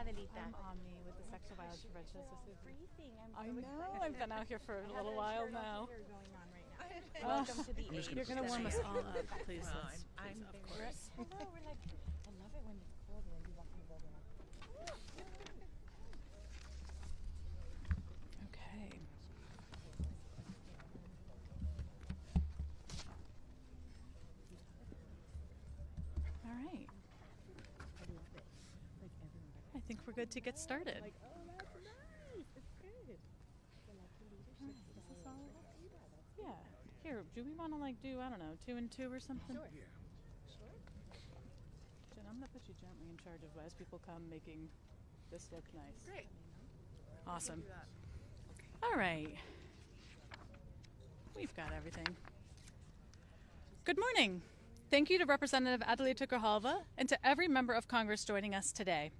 Adelita. I'm Omni with the Sexual Violence Prevention Association. Freezing. I know. I've been out here for a little while now. Going on right now. Welcome to the age. You're going to warm us all up, please. Well, Let's, I'm please, of very course. Hello, we're like, I love it when it's cold and you walk in the building. Okay. All right. I love it. Like everyone. I think we're good to get started. Like, oh, that's nice. It's good. I like the leadership. Is this all? Yeah. Here, do we want to do, I don't know, 2 and 2 or something? Sure. Jen, I'm going to put you gently in charge of as people come making this look nice. Great. Awesome. Do that. All right. We've got everything. Good morning. Thank you to Representative Adelita Grijalva and to every member of Congress joining us today.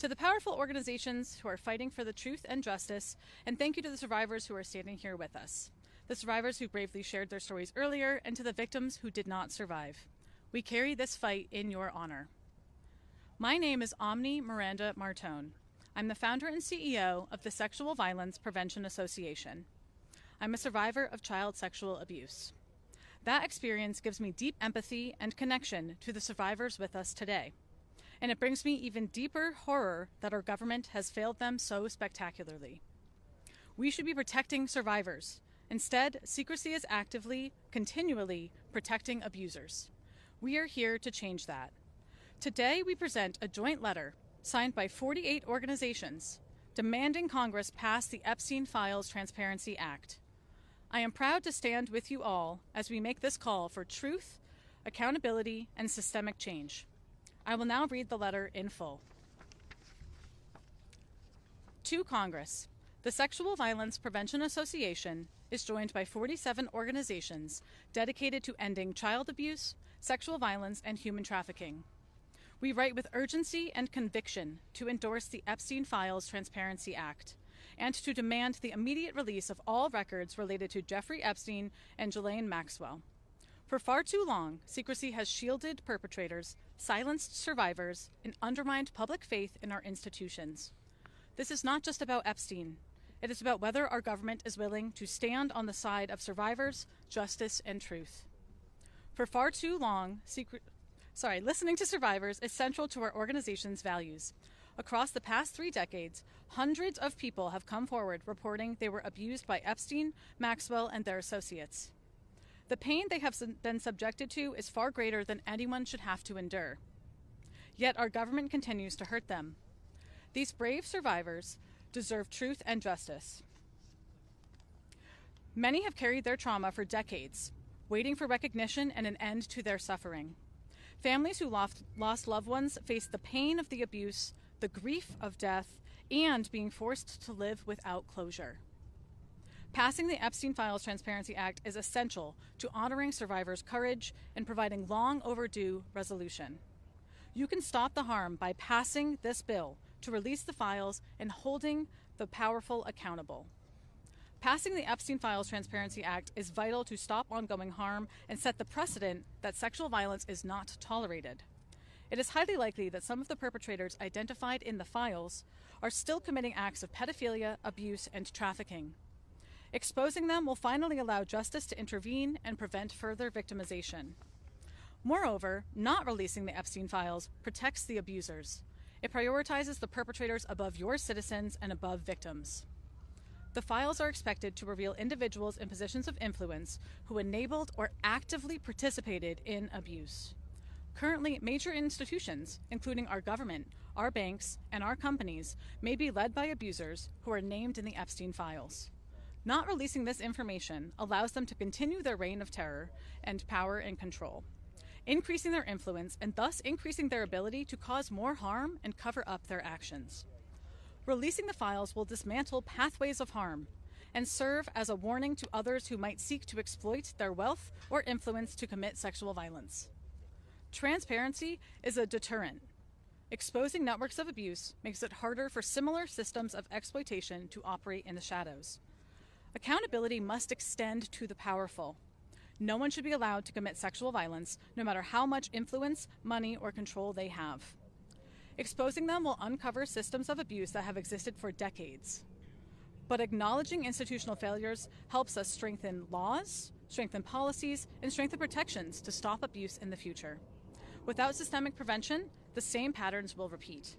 To the powerful organizations who are fighting for the truth and justice, and thank you to the survivors who are standing here with us. The survivors who bravely shared their stories earlier, and to the victims who did not survive. We carry this fight in your honor. My name is Omni Miranda Martone. I'm the founder and CEO of the Sexual Violence Prevention Association. I'm a survivor of child sexual abuse. That experience gives me deep empathy and connection to the survivors with us today. And it brings me even deeper horror that our government has failed them so spectacularly. We should be protecting survivors. Instead, secrecy is actively, continually protecting abusers. We are here to change that. Today, we present a joint letter signed by 48 organizations demanding Congress pass the Epstein Files Transparency Act. I am proud to stand with you all as we make this call for truth, accountability, and systemic change. I will now read the letter in full. To Congress, the Sexual Violence Prevention Association is joined by 47 organizations dedicated to ending child abuse, sexual violence, and human trafficking. We write with urgency and conviction to endorse the Epstein Files Transparency Act and to demand the immediate release of all records related to Jeffrey Epstein and Ghislaine Maxwell. For far too long, secrecy has shielded perpetrators, silenced survivors, and undermined public faith in our institutions. This is not just about Epstein. It is about whether our government is willing to stand on the side of survivors, justice, and truth. For far too long, listening to survivors is central to our organization's values. Across the past 3 decades, hundreds of people have come forward reporting they were abused by Epstein, Maxwell, and their associates. The pain they have been subjected to is far greater than anyone should have to endure. Yet our government continues to hurt them. These brave survivors deserve truth and justice. Many have carried their trauma for decades, waiting for recognition and an end to their suffering. Families who lost loved ones face the pain of the abuse, the grief of death, and being forced to live without closure. Passing the Epstein Files Transparency Act is essential to honoring survivors' courage and providing long overdue resolution. You can stop the harm by passing this bill to release the files and holding the powerful accountable. Passing the Epstein Files Transparency Act is vital to stop ongoing harm and set the precedent that sexual violence is not tolerated. It is highly likely that some of the perpetrators identified in the files are still committing acts of pedophilia, abuse, and trafficking. Exposing them will finally allow justice to intervene and prevent further victimization. Moreover, not releasing the Epstein files protects the abusers. It prioritizes the perpetrators above your citizens and above victims. The files are expected to reveal individuals in positions of influence who enabled or actively participated in abuse. Currently, major institutions, including our government, our banks, and our companies, may be led by abusers who are named in the Epstein files. Not releasing this information allows them to continue their reign of terror and power and control, increasing their influence and thus increasing their ability to cause more harm and cover up their actions. Releasing the files will dismantle pathways of harm and serve as a warning to others who might seek to exploit their wealth or influence to commit sexual violence. Transparency is a deterrent. Exposing networks of abuse makes it harder for similar systems of exploitation to operate in the shadows. Accountability must extend to the powerful. No one should be allowed to commit sexual violence, no matter how much influence, money, or control they have. Exposing them will uncover systems of abuse that have existed for decades. But acknowledging institutional failures helps us strengthen laws, strengthen policies, and strengthen protections to stop abuse in the future. Without systemic prevention, the same patterns will repeat.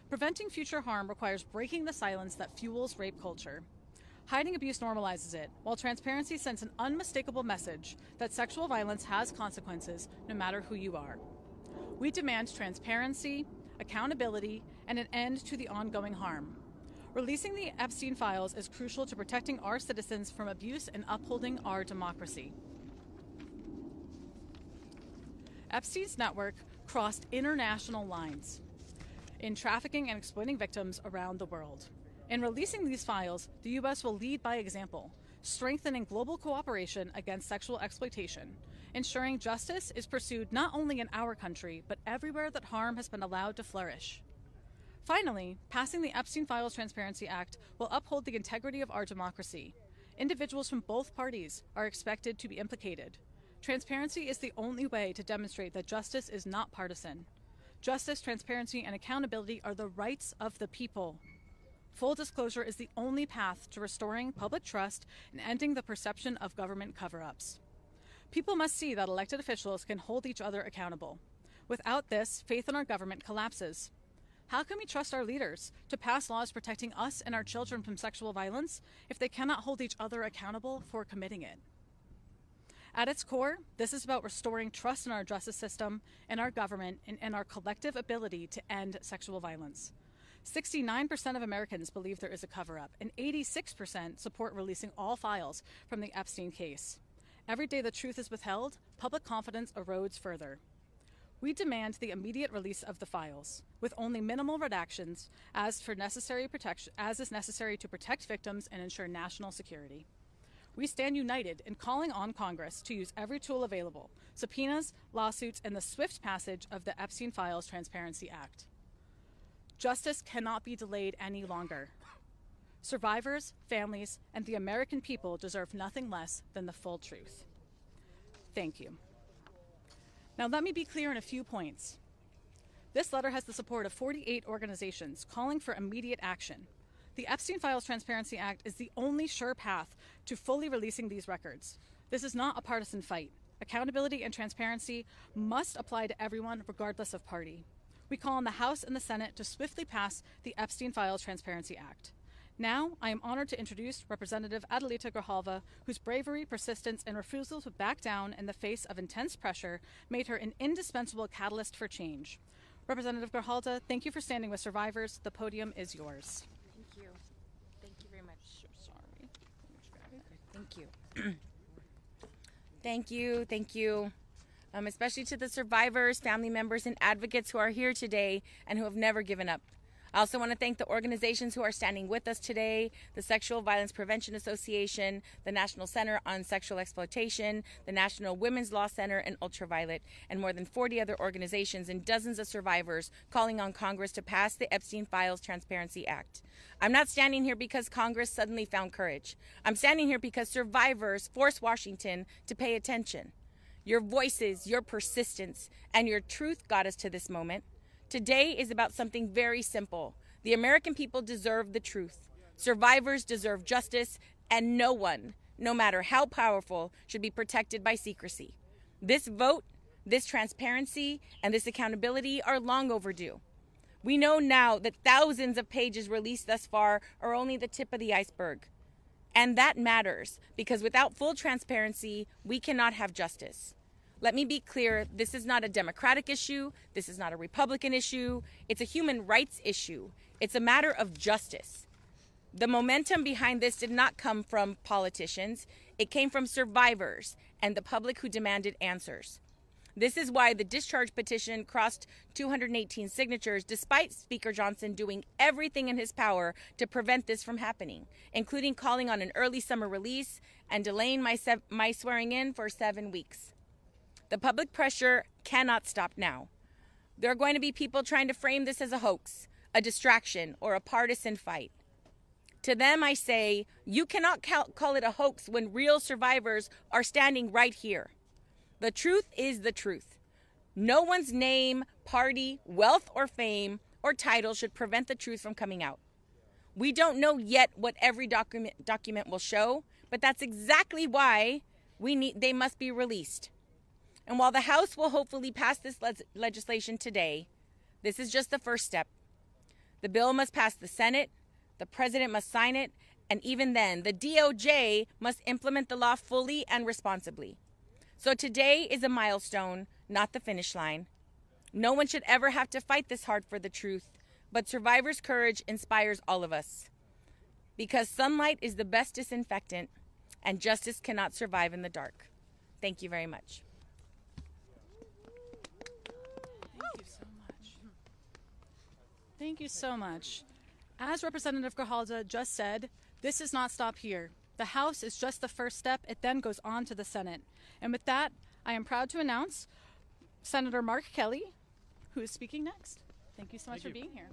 Preventing future harm requires breaking the silence that fuels rape culture. Hiding abuse normalizes it, while transparency sends an unmistakable message that sexual violence has consequences no matter who you are. We demand transparency, accountability, and an end to the ongoing harm. Releasing the Epstein files is crucial to protecting our citizens from abuse and upholding our democracy. Epstein's network crossed international lines in trafficking and exploiting victims around the world. In releasing these files, the U.S. will lead by example, strengthening global cooperation against sexual exploitation, ensuring justice is pursued not only in our country, but everywhere that harm has been allowed to flourish. Finally, passing the Epstein Files Transparency Act will uphold the integrity of our democracy. Individuals from both parties are expected to be implicated. Transparency is the only way to demonstrate that justice is not partisan. Justice, transparency, and accountability are the rights of the people. Full disclosure is the only path to restoring public trust and ending the perception of government cover-ups. People must see that elected officials can hold each other accountable. Without this, faith in our government collapses. How can we trust our leaders to pass laws protecting us and our children from sexual violence if they cannot hold each other accountable for committing it? At its core, this is about restoring trust in our justice system and our government and our collective ability to end sexual violence. 69% of Americans believe there is a cover-up, and 86% support releasing all files from the Epstein case. Every day the truth is withheld, public confidence erodes further. We demand the immediate release of the files, with only minimal redactions as is necessary to protect victims and ensure national security. We stand united in calling on Congress to use every tool available, subpoenas, lawsuits, and the swift passage of the Epstein Files Transparency Act. Justice cannot be delayed any longer. Survivors, families, and the American people deserve nothing less than the full truth. Thank you. Now, let me be clear in a few points. This letter has the support of 48 organizations calling for immediate action. The Epstein Files Transparency Act is the only sure path to fully releasing these records. This is not a partisan fight. Accountability and transparency must apply to everyone, regardless of party. We call on the House and the Senate to swiftly pass the Epstein Files Transparency Act. Now, I am honored to introduce Representative Adelita Grijalva, whose bravery, persistence, and refusal to back down in the face of intense pressure made her an indispensable catalyst for change. Representative Grijalva, thank you for standing with survivors. The podium is yours. Thank you. Thank you very much. So sorry. Thank you. Thank you. Especially to the survivors, family members, and advocates who are here today and who have never given up. I also want to thank the organizations who are standing with us today, the Sexual Violence Prevention Association, the National Center on Sexual Exploitation, the National Women's Law Center, and Ultraviolet, and more than 40 other organizations and dozens of survivors calling on Congress to pass the Epstein Files Transparency Act. I'm not standing here because Congress suddenly found courage. I'm standing here because survivors forced Washington to pay attention. Your voices, your persistence, and your truth got us to this moment. Today is about something very simple. The American people deserve the truth. Survivors deserve justice, and no one, no matter how powerful, should be protected by secrecy. This vote, this transparency, and this accountability are long overdue. We know now that thousands of pages released thus far are only the tip of the iceberg. And that matters, because without full transparency, we cannot have justice. Let me be clear, this is not a Democratic issue, this is not a Republican issue, it's a human rights issue. It's a matter of justice. The momentum behind this did not come from politicians, it came from survivors and the public who demanded answers. This is why the discharge petition crossed 218 signatures, despite Speaker Johnson doing everything in his power to prevent this from happening, including calling on an early summer release and delaying my swearing in for 7 weeks. The public pressure cannot stop now. There are going to be people trying to frame this as a hoax, a distraction, or a partisan fight. To them, I say, you cannot call it a hoax when real survivors are standing right here. The truth is the truth. No one's name, party, wealth, or fame or title should prevent the truth from coming out. We don't know yet what every document will show, but that's exactly why they must be released. And while the House will hopefully pass this legislation today, this is just the first step. The bill must pass the Senate, the President must sign it, and even then, the DOJ must implement the law fully and responsibly. So today is a milestone, not the finish line. No one should ever have to fight this hard for the truth, but survivors' courage inspires all of us. Because sunlight is the best disinfectant, and justice cannot survive in the dark. Thank you very much. Thank you so much. Thank you so much. As Representative Grijalva just said, this does not stop here. The House is just the first step. It then goes on to the Senate. And with that, I am proud to announce Senator Mark Kelly, who is speaking next. Thank you so much for being here.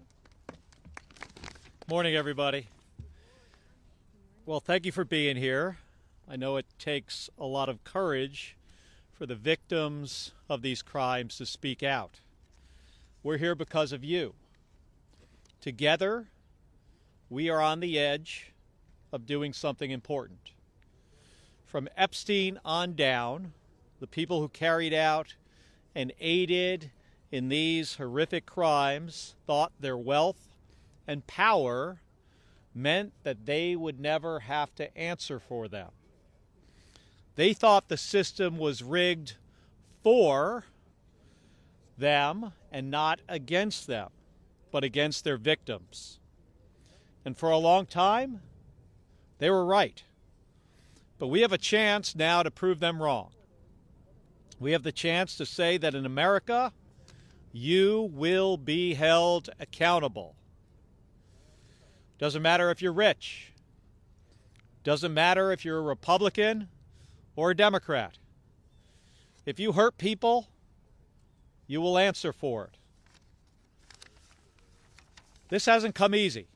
Morning, everybody. Well, thank you for being here. I know it takes a lot of courage for the victims of these crimes to speak out. We're here because of you. Together, we are on the edge of doing something important. From Epstein on down, the people who carried out and aided in these horrific crimes thought their wealth and power meant that they would never have to answer for them. They thought the system was rigged for them and not against them, but against their victims. And for a long time, they were right. But we have a chance now to prove them wrong. We have the chance to say that in America, you will be held accountable. Doesn't matter if you're rich. Doesn't matter if you're a Republican or a Democrat. If you hurt people, you will answer for it. This hasn't come easy.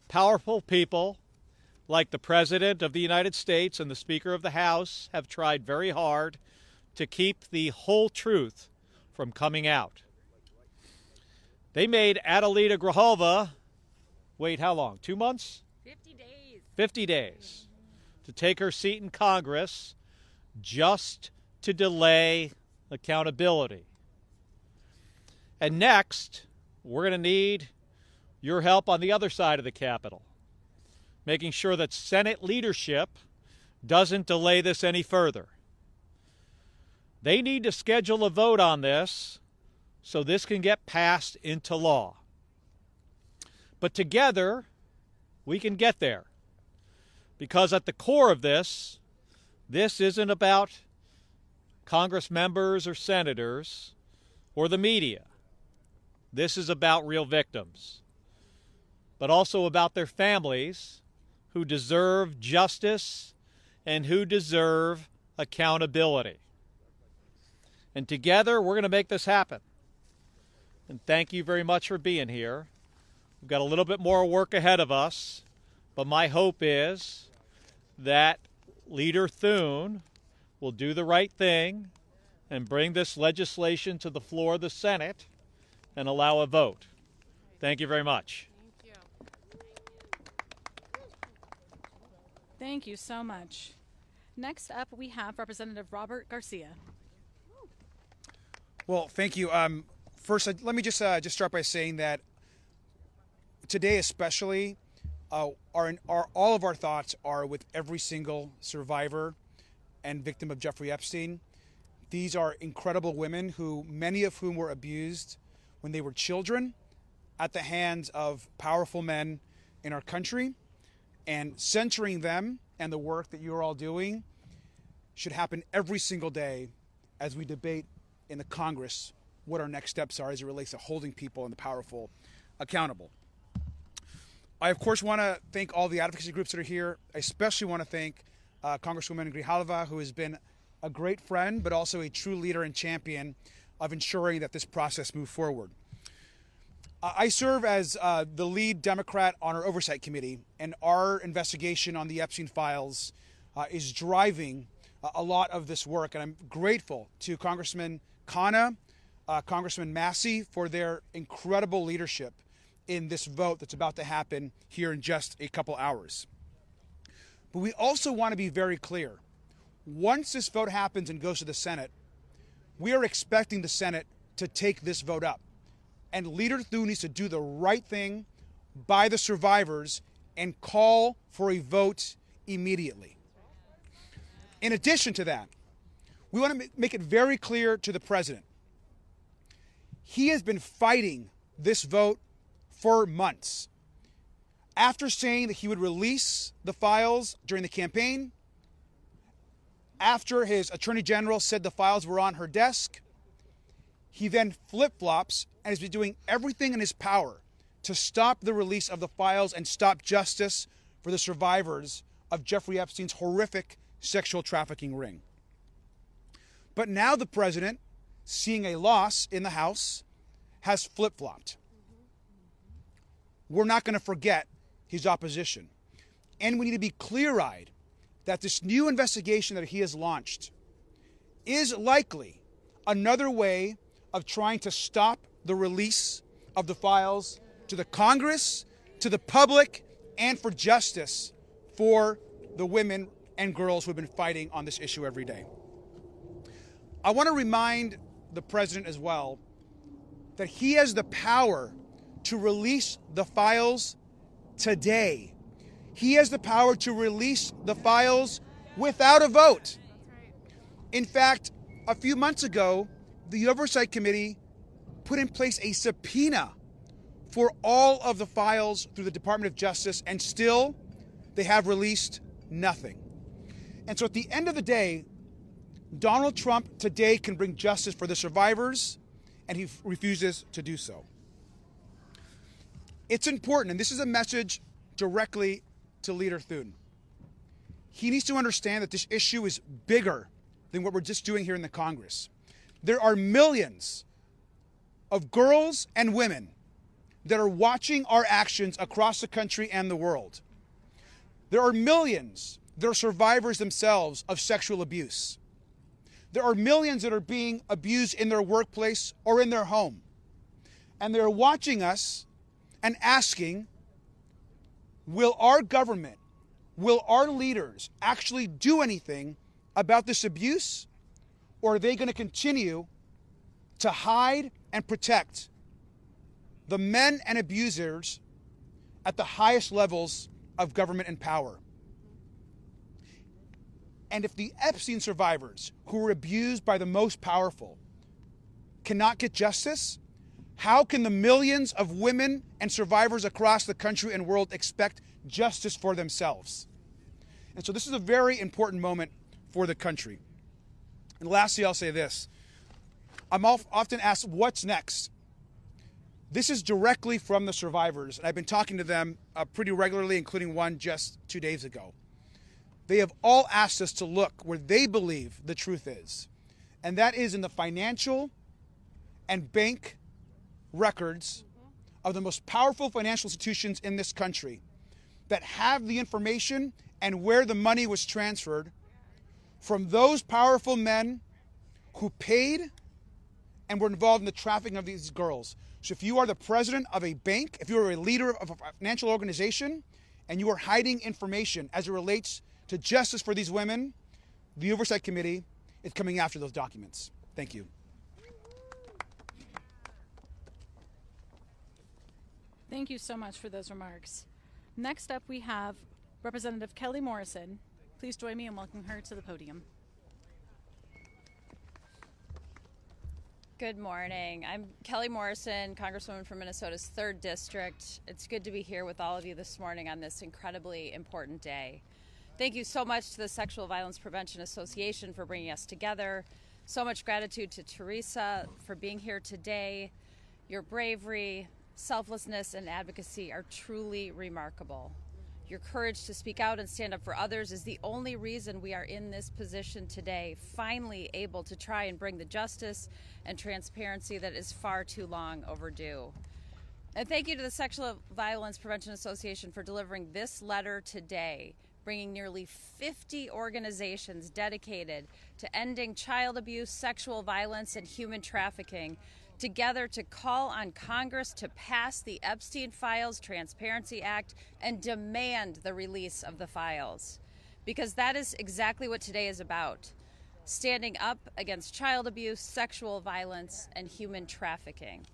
Powerful people like the President of the United States and the Speaker of the House have tried very hard to keep the whole truth from coming out. They made Adelita Grijalva wait how long? 2 months? 50 days. 50 days to take her seat in Congress just to delay accountability. And next, we're going to need your help on the other side of the Capitol, making sure that Senate leadership doesn't delay this any further. They need to schedule a vote on this so this can get passed into law. But together, we can get there. Because at the core of this isn't about Congress members or senators or the media. This is about real victims, but also about their families who deserve justice and who deserve accountability. And together, we're going to make this happen. And thank you very much for being here. We've got a little bit more work ahead of us, but my hope is that Leader Thune will do the right thing and bring this legislation to the floor of the Senate and allow a vote. Thank you very much. Thank you so much. Next up, we have Representative Robert Garcia. Well, thank you. First, let me just start by saying that today, especially, all of our thoughts are with every single survivor and victim of Jeffrey Epstein. These are incredible women who, many of whom were abused when they were children at the hands of powerful men in our country. And censoring them and the work that you're all doing should happen every single day as we debate in the Congress what our next steps are as it relates to holding people and the powerful accountable. I, of course, want to thank all the advocacy groups that are here. I especially want to thank Congresswoman Grijalva, who has been a great friend, but also a true leader and champion of ensuring that this process moves forward. I serve as the lead Democrat on our Oversight Committee, and our investigation on the Epstein files is driving a lot of this work. And I'm grateful to Congressman Khanna, Congressman Massey for their incredible leadership in this vote that's about to happen here in just a couple hours. But we also want to be very clear. Once this vote happens and goes to the Senate, we are expecting the Senate to take this vote up. And Leader Thune needs to do the right thing by the survivors and call for a vote immediately. In addition to that, we want to make it very clear to the president. He has been fighting this vote for months. After saying that he would release the files during the campaign, after his attorney general said the files were on her desk, he then flip-flops and has been doing everything in his power to stop the release of the files and stop justice for the survivors of Jeffrey Epstein's horrific sexual trafficking ring. But now the president, seeing a loss in the House, has flip-flopped. We're not going to forget his opposition. And we need to be clear-eyed that this new investigation that he has launched is likely another way of trying to stop the release of the files to the Congress, to the public, and for justice for the women and girls who have been fighting on this issue every day. I want to remind the president as well that he has the power to release the files today. He has the power to release the files without a vote. In fact, a few months ago, the Oversight Committee put in place a subpoena for all of the files through the Department of Justice, and still they have released nothing. And so at the end of the day, Donald Trump today can bring justice for the survivors, and he refuses to do so. It's important, and this is a message directly to Leader Thune. He needs to understand that this issue is bigger than what we're just doing here in the Congress. There are millions of girls and women that are watching our actions across the country and the world. There are millions that are survivors themselves of sexual abuse. There are millions that are being abused in their workplace or in their home. And they're watching us and asking, will our government, will our leaders actually do anything about this abuse? Or are they going to continue to hide and protect the men and abusers at the highest levels of government and power? And if the Epstein survivors who were abused by the most powerful cannot get justice, how can the millions of women and survivors across the country and world expect justice for themselves? And so this is a very important moment for the country. And lastly, I'll say this. I'm often asked, what's next? This is directly from the survivors, and I've been talking to them pretty regularly, including one just 2 days ago. They have all asked us to look where they believe the truth is, and that is in the financial and bank records of the most powerful financial institutions in this country that have the information and where the money was transferred from those powerful men who paid and were involved in the trafficking of these girls. So if you are the president of a bank, if you are a leader of a financial organization, and you are hiding information as it relates to justice for these women, the Oversight Committee is coming after those documents. Thank you. Thank you so much for those remarks. Next up, we have Representative Kelly Morrison. Please join me in welcoming her to the podium. Good morning. I'm Kelly Morrison, Congresswoman from Minnesota's 3rd District. It's good to be here with all of you this morning on this incredibly important day. Thank you so much to the Sexual Violence Prevention Association for bringing us together. So much gratitude to Teresa for being here today. Your bravery, selflessness, and advocacy are truly remarkable. Your courage to speak out and stand up for others is the only reason we are in this position today, finally able to try and bring the justice and transparency that is far too long overdue. And thank you to the Sexual Violence Prevention Association for delivering this letter today, bringing nearly 50 organizations dedicated to ending child abuse, sexual violence, and human trafficking together to call on Congress to pass the Epstein Files Transparency Act and demand the release of the files. Because that is exactly what today is about. Standing up against child abuse, sexual violence, and human trafficking.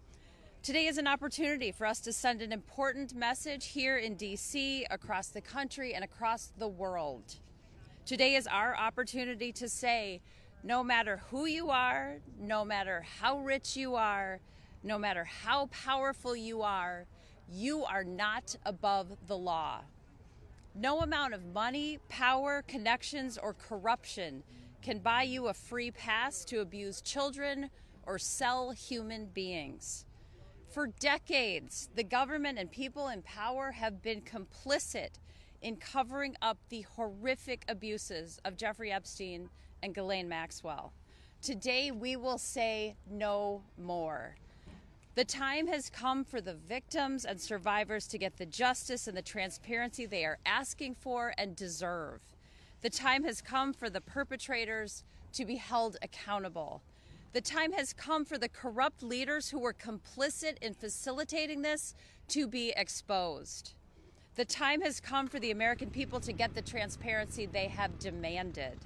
Today is an opportunity for us to send an important message here in D.C., across the country, and across the world. Today is our opportunity to say, no matter who you are, no matter how rich you are, no matter how powerful you are not above the law. No amount of money, power, connections, or corruption can buy you a free pass to abuse children or sell human beings. For decades, the government and people in power have been complicit in covering up the horrific abuses of Jeffrey Epstein and Ghislaine Maxwell. Today, we will say no more. The time has come for the victims and survivors to get the justice and the transparency they are asking for and deserve. The time has come for the perpetrators to be held accountable. The time has come for the corrupt leaders who were complicit in facilitating this to be exposed. The time has come for the American people to get the transparency they have demanded.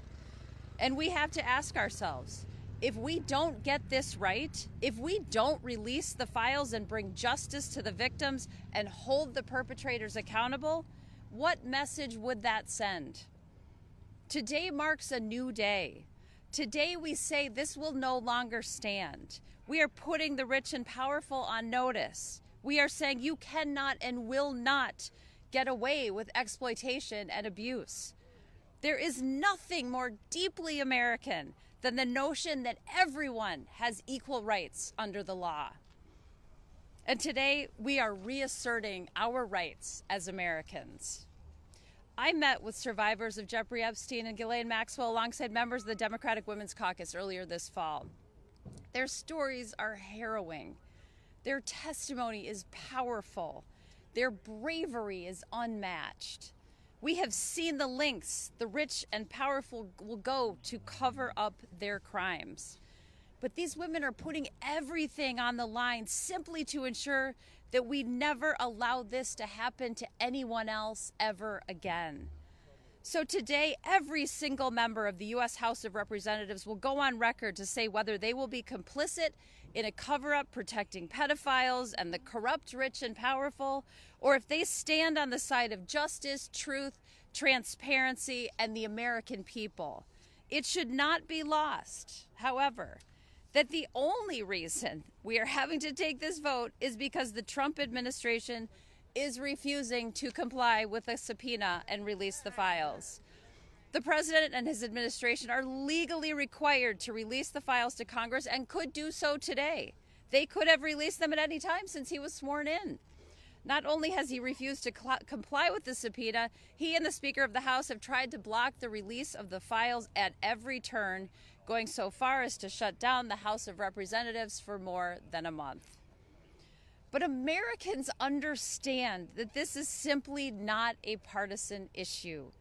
And we have to ask ourselves, if we don't get this right, if we don't release the files and bring justice to the victims and hold the perpetrators accountable, what message would that send? Today marks a new day. Today we say this will no longer stand. We are putting the rich and powerful on notice. We are saying you cannot and will not get away with exploitation and abuse. There is nothing more deeply American than the notion that everyone has equal rights under the law. And today we are reasserting our rights as Americans. I met with survivors of Jeffrey Epstein and Ghislaine Maxwell alongside members of the Democratic Women's Caucus earlier this fall. Their stories are harrowing. Their testimony is powerful. Their bravery is unmatched. We have seen the lengths the rich and powerful will go to cover up their crimes. But these women are putting everything on the line simply to ensure that we never allow this to happen to anyone else ever again. So today, every single member of the U.S. House of Representatives will go on record to say whether they will be complicit in a cover-up protecting pedophiles and the corrupt, rich, and powerful, or if they stand on the side of justice, truth, transparency, and the American people. It should not be lost, however, that the only reason we are having to take this vote is because the Trump administration is refusing to comply with a subpoena and release the files. The president and his administration are legally required to release the files to Congress and could do so today. They could have released them at any time since he was sworn in. Not only has he refused to comply with the subpoena, he and the Speaker of the House have tried to block the release of the files at every turn, going so far as to shut down the House of Representatives for more than a month. But Americans understand that this is simply not a partisan issue.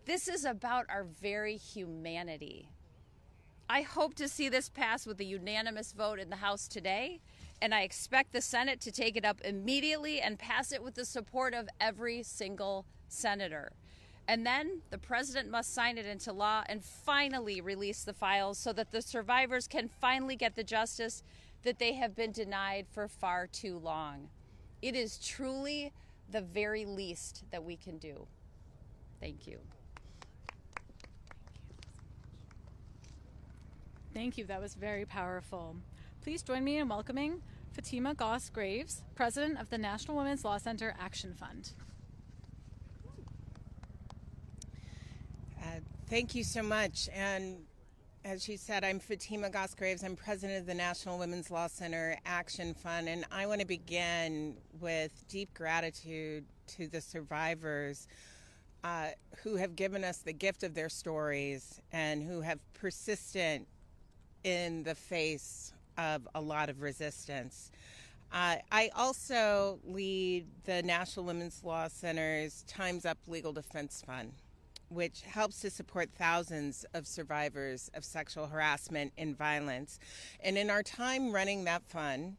This is about our very humanity. I hope to see this pass with a unanimous vote in the House today, and I expect the Senate to take it up immediately and pass it with the support of every single senator. And then the president must sign it into law and finally release the files so that the survivors can finally get the justice that they have been denied for far too long. It is truly the very least that we can do. Thank you. Thank you. That was very powerful. Please join me in welcoming Fatima Goss-Graves, President of the National Women's Law Center Action Fund. Thank you so much. And as she said, I'm Fatima Goss-Graves. I'm president of the National Women's Law Center Action Fund. And I want to begin with deep gratitude to the survivors who have given us the gift of their stories and who have persistent in the face of a lot of resistance. I also lead the National Women's Law Center's Time's Up Legal Defense Fund. which helps to support thousands of survivors of sexual harassment and violence. And in our time running that fund,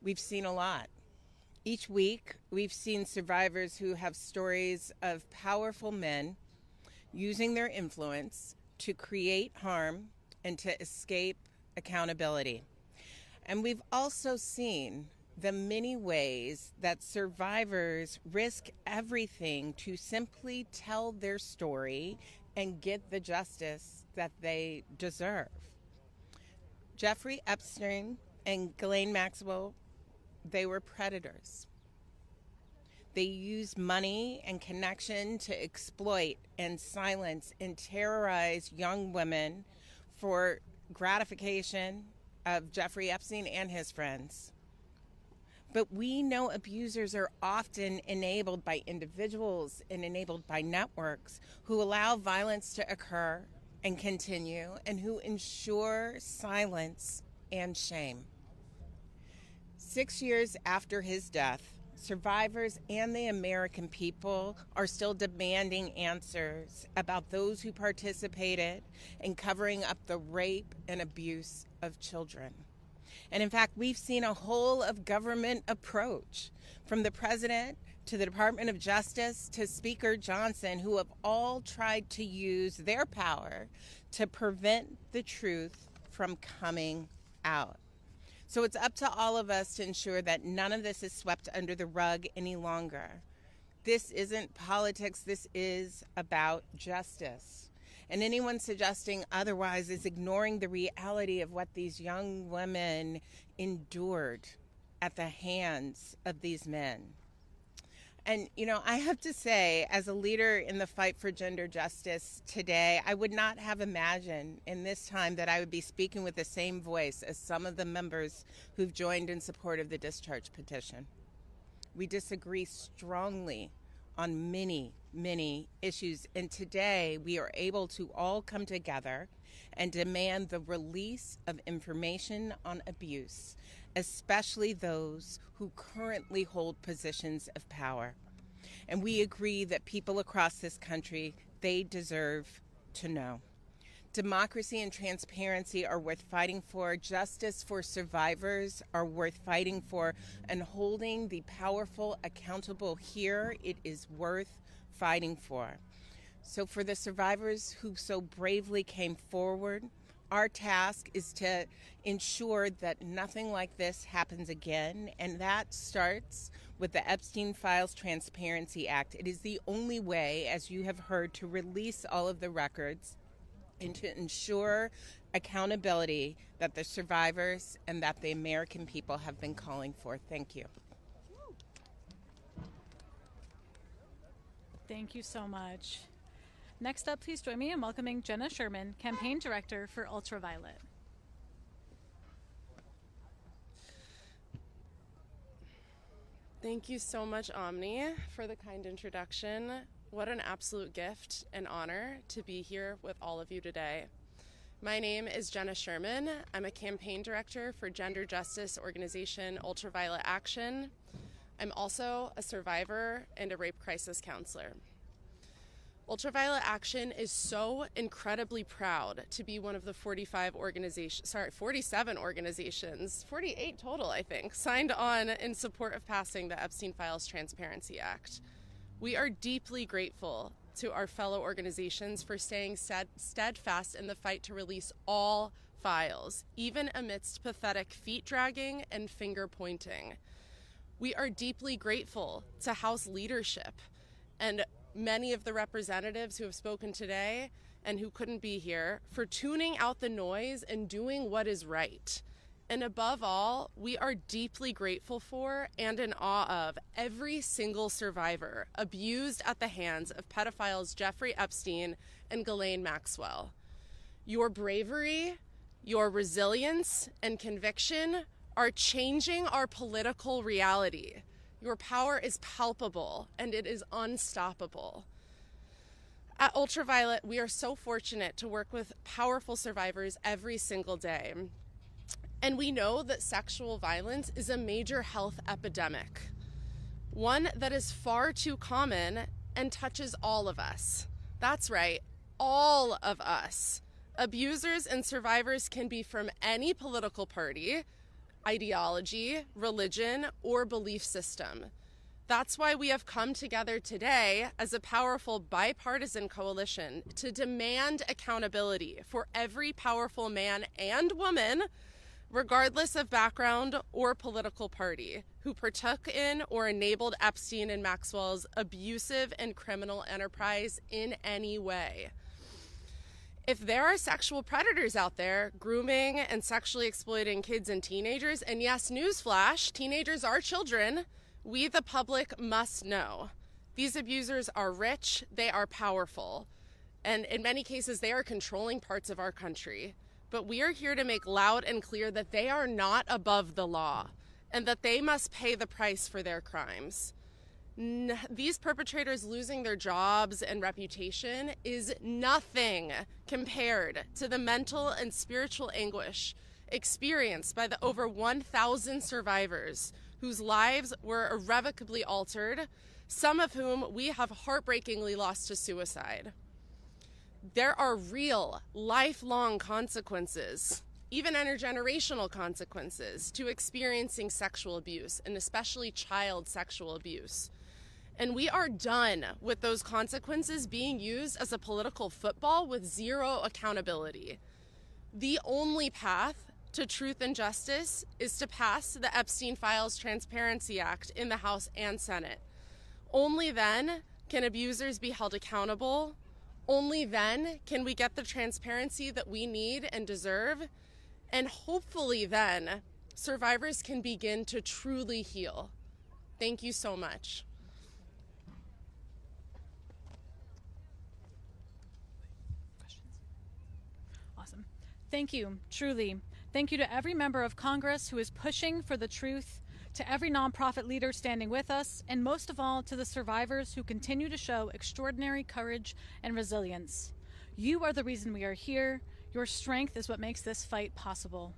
we've seen a lot. Each week, we've seen survivors who have stories of powerful men using their influence to create harm and to escape accountability. And we've also seen the many ways that survivors risk everything to simply tell their story and get the justice that they deserve. Jeffrey Epstein and Ghislaine Maxwell, they were predators. They used money and connection to exploit and silence and terrorize young women for gratification of Jeffrey Epstein and his friends. But we know abusers are often enabled by individuals and enabled by networks who allow violence to occur and continue and who ensure silence and shame. 6 years after his death, survivors and the American people are still demanding answers about those who participated in covering up the rape and abuse of children. And in fact, we've seen a whole of government approach from the president to the Department of Justice to Speaker Johnson, who have all tried to use their power to prevent the truth from coming out. So it's up to all of us to ensure that none of this is swept under the rug any longer. This isn't politics, this is about justice. And anyone suggesting otherwise is ignoring the reality of what these young women endured at the hands of these men. And, you know, I have to say, as a leader in the fight for gender justice today, I would not have imagined in this time that I would be speaking with the same voice as some of the members who've joined in support of the discharge petition. We disagree strongly on many, many issues, and today we are able to all come together and demand the release of information on abuse, especially those who currently hold positions of power. And we agree that people across this country, they deserve to know. Democracy and transparency are worth fighting for. Justice for survivors are worth fighting for. And holding the powerful accountable here, it is worth fighting for. So for the survivors who so bravely came forward, our task is to ensure that nothing like this happens again, and that starts with the Epstein Files Transparency Act. It is the only way, as you have heard, to release all of the records and to ensure accountability that the survivors and that the American people have been calling for. Thank you. Thank you so much. Next up, please join me in welcoming Jenna Sherman, Campaign Director for Ultraviolet. Thank you so much, Omni, for the kind introduction. What an absolute gift and honor to be here with all of you today. My name is Jenna Sherman. I'm a campaign director for gender justice organization Ultraviolet Action. I'm also a survivor and a rape crisis counselor. Ultraviolet Action is so incredibly proud to be one of the 47 organizations, 48 total, I think, signed on in support of passing the Epstein Files Transparency Act. We are deeply grateful to our fellow organizations for staying steadfast in the fight to release all files, even amidst pathetic feet dragging and finger pointing. We are deeply grateful to House leadership and many of the representatives who have spoken today and who couldn't be here for tuning out the noise and doing what is right. And above all, we are deeply grateful for and in awe of every single survivor abused at the hands of pedophiles Jeffrey Epstein and Ghislaine Maxwell. Your bravery, your resilience, and conviction are changing our political reality. Your power is palpable and it is unstoppable. At Ultraviolet, we are so fortunate to work with powerful survivors every single day. And we know that sexual violence is a major health epidemic, one that is far too common and touches all of us, That's right, all of us. Abusers and survivors can be from any political party, ideology, religion, or belief system. That's why we have come together today as a powerful bipartisan coalition to demand accountability for every powerful man and woman, regardless of background or political party, who partook in or enabled Epstein and Maxwell's abusive and criminal enterprise in any way. If there are sexual predators out there grooming and sexually exploiting kids and teenagers, and yes, newsflash, teenagers are children, we, the public, must know. These abusers are rich, they are powerful, and in many cases, they are controlling parts of our country. But we are here to make loud and clear that they are not above the law and that they must pay the price for their crimes. These perpetrators losing their jobs and reputation is nothing compared to the mental and spiritual anguish experienced by the over 1,000 survivors whose lives were irrevocably altered, some of whom we have heartbreakingly lost to suicide. There are real, lifelong consequences, even intergenerational consequences, to experiencing sexual abuse, and especially child sexual abuse. And we are done with those consequences being used as a political football with zero accountability. The only path to truth and justice is to pass the Epstein Files Transparency Act in the House and Senate. Only then can abusers be held accountable. Only then can we get the transparency that we need and deserve. And hopefully then, survivors can begin to truly heal. Thank you so much. Awesome. Thank you, truly. Thank you to every member of Congress who is pushing for the truth, to every nonprofit leader standing with us, and most of all, to the survivors who continue to show extraordinary courage and resilience. You are the reason we are here. Your strength is what makes this fight possible.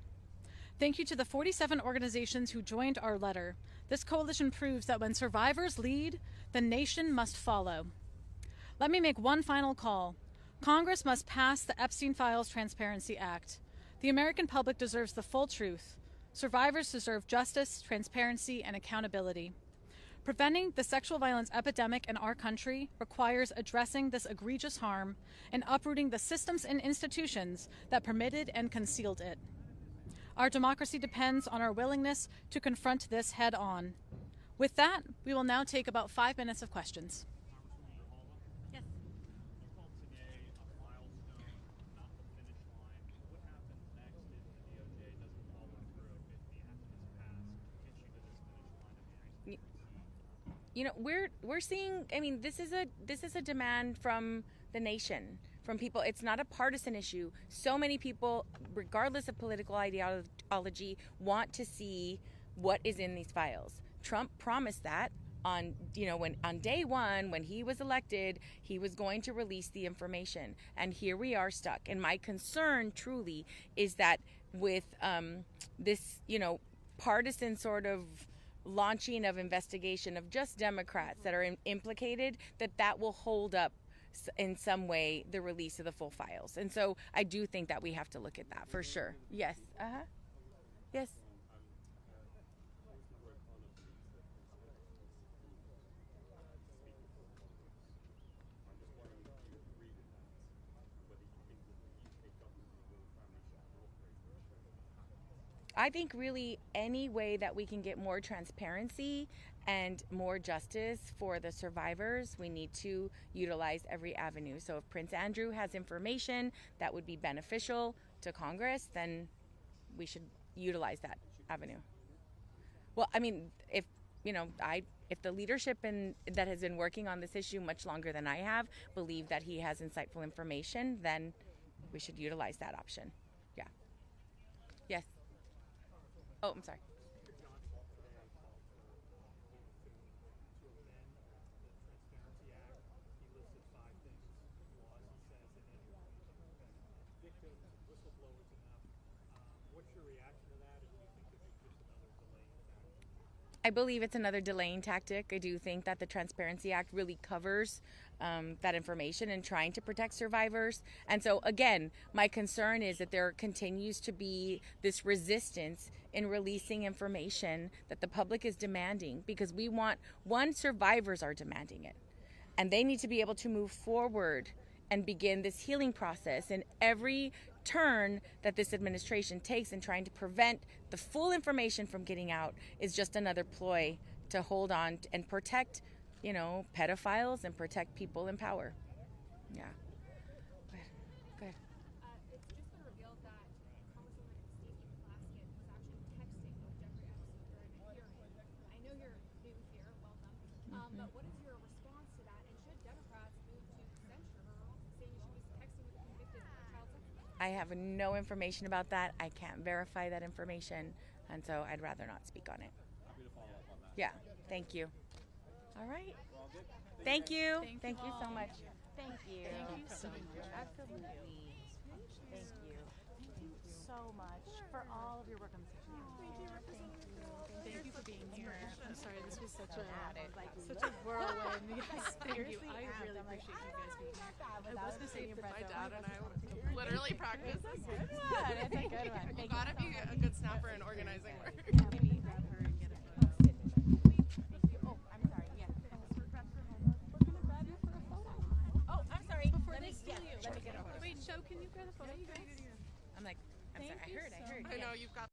Thank you to the 47 organizations who joined our letter. This coalition proves that when survivors lead, the nation must follow. Let me make one final call. Congress must pass the Epstein Files Transparency Act. The American public deserves the full truth. Survivors deserve justice, transparency, and accountability. Preventing the sexual violence epidemic in our country requires addressing this egregious harm and uprooting the systems and institutions that permitted and concealed it. Our democracy depends on our willingness to confront this head on. With that, we will now take about 5 minutes of questions. Yes. You know, we're seeing, I mean, this is a demand from the nation, from people. It's not a partisan issue. So many people, regardless of political ideology, want to see what is in these files. Trump promised that on day one, when he was elected, he was going to release the information, and here we are stuck. And my concern truly is that with this, partisan sort of launching of investigation of just Democrats that are implicated, that will hold up in some way the release of the full files. And so I do think that we have to look at that for sure. Yes. Yes. I think really any way that we can get more transparency and more justice for the survivors, we need to utilize every avenue. So if Prince Andrew has information that would be beneficial to Congress, then we should utilize that avenue. Well, I mean, if the leadership that has been working on this issue much longer than I have believe that he has insightful information, then we should utilize that option. Yeah. Yes. Oh, I'm sorry. I believe it's another delaying tactic. I do think that the Transparency Act really covers that information and trying to protect survivors. And so, again, my concern is that there continues to be this resistance in releasing information that the public is demanding, because we want, one, survivors are demanding it. And they need to be able to move forward and begin this healing process. And every turn that this administration takes in trying to prevent the full information from getting out is just another ploy to hold on and protect, you know, pedophiles and protect people in power. Yeah. Go ahead. It's just been revealed that Congresswoman Stacey Plaskett was actually texting with Jeffrey Epstein during a hearing. I know you're new here, welcome. But what is your response to that? And should Democrats move to censure her, saying she was texting with a convicted child sex offender? I have no information about that. I can't verify that information, and so I'd rather not speak on it. Yeah, thank you. All right. Thank you. Thank you so much. Thank you. Thank you so much. Absolutely. Thank you. Thank you so much for all of your work on this issue. Thank you for being here. I'm sorry, this was such a whirlwind. Yes, thank you. I really appreciate you guys being here. I was going to say My dad and I literally practice. It's a good one. It's a good one. You gotta be a good snapper in organizing work. maybe grab her and get a photo. Oh, I'm sorry. Yeah. Oh, I'm sorry. Before Let they me steal you. Let me get a photo. Wait, Show, can you grab a photo, you guys? I'm like, I'm sorry. I heard. I know you've got